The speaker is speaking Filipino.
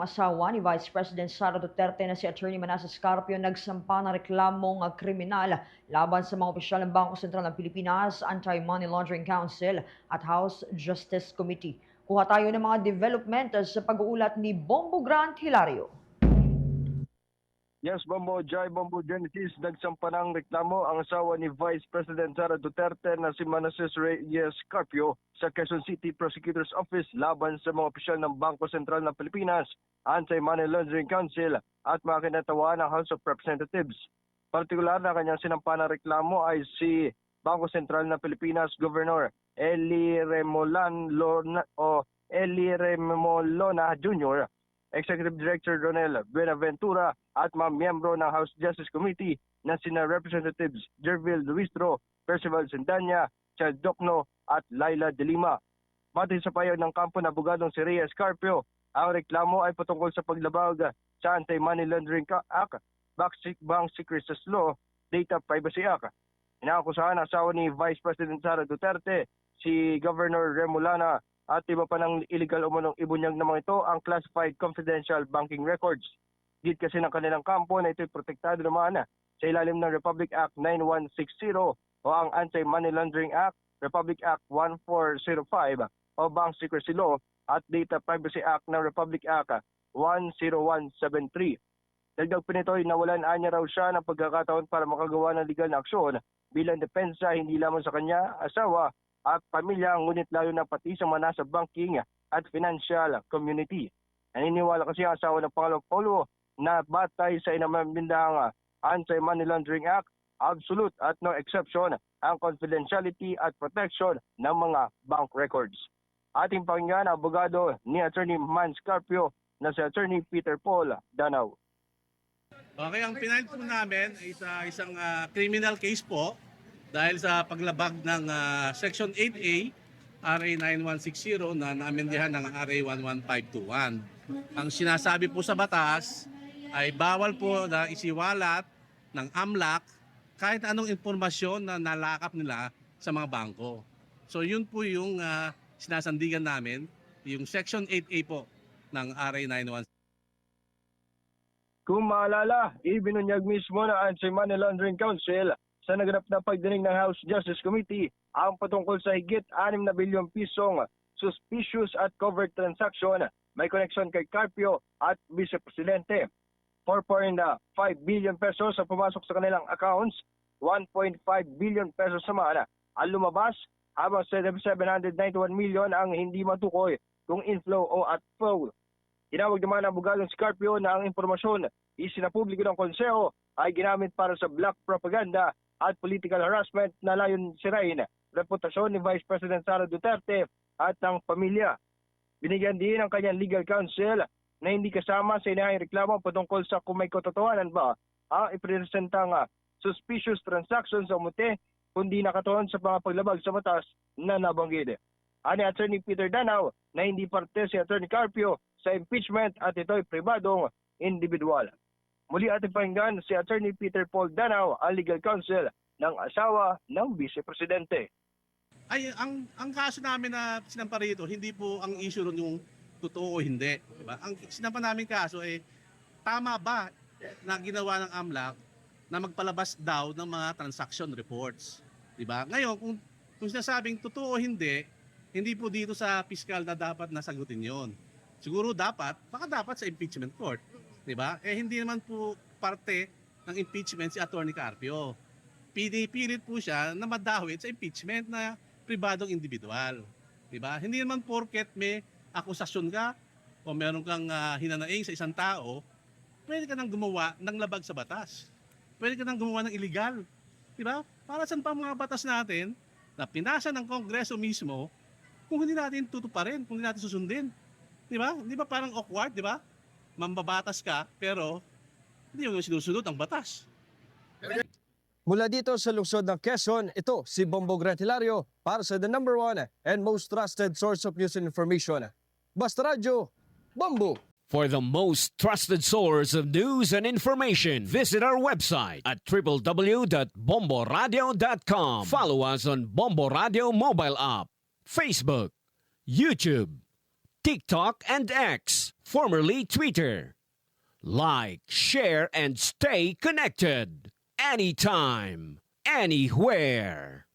Asawa ni Vice President Sara Duterte na si Attorney Manasseh Scarpio nagsampa ng reklamong kriminal laban sa mga opisyal ng Bangko Sentral ng Pilipinas, Anti-Money Laundering Council at House Justice Committee. Kuha tayo ng mga development sa pag-uulat ni Bombo Grant Hilario. Yes, Bombo Jai, Bombo Genesis, nagsampa ng reklamo ang asawa ni Vice President Sara Duterte na si Manasseh Reyes Carpio sa Quezon City Prosecutor's Office laban sa mga opisyal ng Bangko Sentral ng Pilipinas, Anti-Money Laundering Council at mga kinatawa ng House of Representatives. Partikular na kanyang sinampa ng reklamo ay si Bangko Sentral ng Pilipinas Governor Eli Remolona Jr., Executive Director Ronel Buenaventura at mga miyembro ng House Justice Committee na sina Representatives Jervil Luistro, Percival Sendanya, Chad Docno at Laila De Lima. Batid sa payo ng kampo na abogadong si Reyes Carpio, ang reklamo ay patungkol sa paglabag sa Anti-Money Laundering Act, Bank Secrecies Law, Data Privacy Act. Inaakusahan ang asawa ni Vice President Sara Duterte, si Governor Remolana at iba pa ng illegal umunong ibunyag na mga ito ang classified confidential banking records. Gid kasi ng kanilang kampo na ito'y protektado naman sa ilalim ng Republic Act 9160 o ang Anti-Money Laundering Act, Republic Act 1405 o Bank Secrecy Law at Data Privacy Act ng Republic Act 10173. Dagdag pa nito'y nawalan anya raw siya ng pagkakataon para makagawa ng legal na aksyon bilang depensa hindi lamang sa kanya, asawa at pamilya, ngunit lalo na pati sa mga nasa banking at financial community. Naniniwala kasi ang asawa ng Pangalawang Pangulo na batay sa inamamindang Anti-Money Laundering Act, absolute at no exception ang confidentiality at protection ng mga bank records. Ating pakinggan ang abogado ni Attorney Man Scarpio na si Attorney Peter Paul Danao. Okay, ang pinahid po namin ay isang criminal case po dahil sa paglabag ng Section 8A, RA 9160 na naamendihan ng RA 11521. Ang sinasabi po sa batas ay bawal po na isiwalat ng AMLAC kahit anong impormasyon na nalakap nila sa mga bangko. So yun po yung sinasandigan namin, yung Section 8A po ng RA 9160. Kung maalala, ibinunyag mismo ng Anti-Money Laundering Council sa naganap na pagdinig ng House Justice Committee ang patungkol sa higit 6 na bilyong pisong suspicious at covert transaction may koneksyon kay Carpio at Vice Presidente. 4.5 billion pesos ang pumasok sa kanilang accounts, 1.5 billion pesos naman ang lumabas, habang 791 million ang hindi matukoy kung inflow o outflow. Tinawag naman ang abogadong si Carpio na ang impormasyon isinapubliko ng konseho ay ginamit para sa black propaganda at political harassment na layon sirain reputasyon ni Vice President Sara Duterte at ng pamilya. Binigyan din ng kanyang legal counsel na hindi kasama sa inahing reklamo patungkol sa kung may katotohanan ba ang ipresentang suspicious transactions sa umute kundi nakatuon sa mga paglabag sa batas na nabanggit. Ani Attorney Peter Danao na hindi parte si Attorney Carpio sa impeachment at ito'y pribadong individual. Muli ating pakinggan si Attorney Peter Paul Danao, ang legal counsel ng asawa ng Vice Presidente. Ay, ang kaso namin na sinampa rito, hindi po ang issue ron yung totoo o hindi. Diba? Ang sinampa namin kaso ay tama ba na ginawa ng AMLAC na magpalabas daw ng mga transaction reports. Diba? Ngayon, kung sinasabing totoo o hindi po dito sa fiscal na dapat nasagutin yon. Siguro baka dapat sa impeachment court. Diba? Hindi naman po parte ng impeachment si Attorney Carpio. Pinipilit po siya na madawit sa impeachment na pribadong individual. Diba? Hindi naman porket may akusasyon ka o meron kang hinanaing sa isang tao, pwede ka nang gumawa ng labag sa batas. Pwede ka nang gumawa ng illegal. Diba? Para saan pa mga batas natin na pinasa ng Kongreso mismo kung hindi natin tutuparin, kung hindi natin susundin. Diba? Di ba parang awkward, di ba? Mambabatas ka, pero hindi mo sinusunod ang batas. Mula dito sa lungsod ng Quezon, ito si Bombo Grant Hilario para sa the #1 and most trusted source of news and information. Basta Radyo, Bombo! For the most trusted source of news and information, visit our website at www.bomboradio.com. Follow us on Bombo Radio mobile app, Facebook, YouTube, TikTok, and X, formerly Twitter. Like, share, and stay connected. Anytime, anywhere.